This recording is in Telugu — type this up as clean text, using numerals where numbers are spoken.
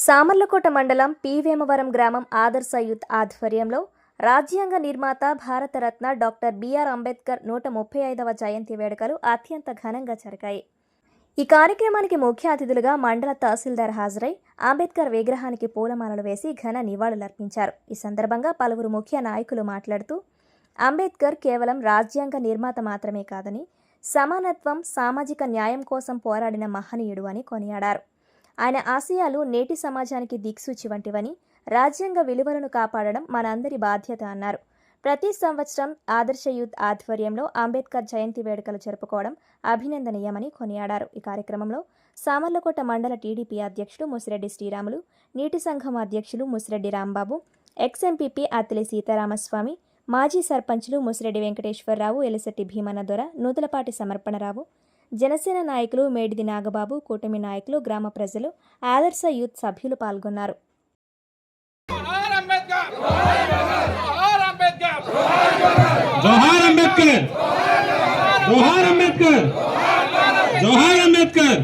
సామర్లకోట మండలం పి వేమవరం గ్రామం ఆదర్శ యూత్ ఆధ్వర్యంలో రాజ్యాంగ నిర్మాత భారతరత్న డాక్టర్ బిఆర్ అంబేద్కర్ 135వ జయంతి వేడుకలు అత్యంత ఘనంగా జరిగాయి. ఈ కార్యక్రమానికి ముఖ్య అతిథులుగా మండల తహసీల్దార్ హాజరై అంబేద్కర్ విగ్రహానికి పూలమాలలు వేసి ఘన నివాళులర్పించారు. ఈ సందర్భంగా పలువురు ముఖ్య నాయకులు మాట్లాడుతూ అంబేద్కర్ కేవలం రాజ్యాంగ నిర్మాత మాత్రమే కాదని సమానత్వం, సామాజిక న్యాయం కోసం పోరాడిన మహనీయుడు అని కొనియాడారు. ఆయన ఆశయాలు నేటి సమాజానికి దిక్సూచి వంటివని, రాజ్యాంగ విలువలను కాపాడడం మనందరి బాధ్యత అన్నారు. ప్రతి సంవత్సరం ఆదర్శ యూత్ ఆధ్వర్యంలో అంబేద్కర్ జయంతి వేడుకలు జరుపుకోవడం అభినందనీయమని కొనియాడారు. ఈ కార్యక్రమంలో సామర్లకోట మండల టీడీపీ అధ్యక్షుడు ముసిరెడ్డి శ్రీరాములు, నీటి సంఘం అధ్యక్షులు ముసిరెడ్డి రాంబాబు, ఎక్స్-ఎంపీపీ అత్తిలి సీతారామస్వామి, మాజీ సర్పంచులు ముసిరెడ్డి వెంకటేశ్వరరావు, ఎలిశెట్టి భీమన్నదొర, నూతలపాటి సమర్పణరావు, జనసేన నాయకులు మేడిది నాగబాబు, కూటమి నాయకులు, గ్రామ ప్రజలు, ఆదర్శ యూత్ సభ్యులు పాల్గొన్నారు. జోహార్ అంబేద్కర్, జోహార్ అంబేద్కర్, జోహార్ అంబేద్కర్.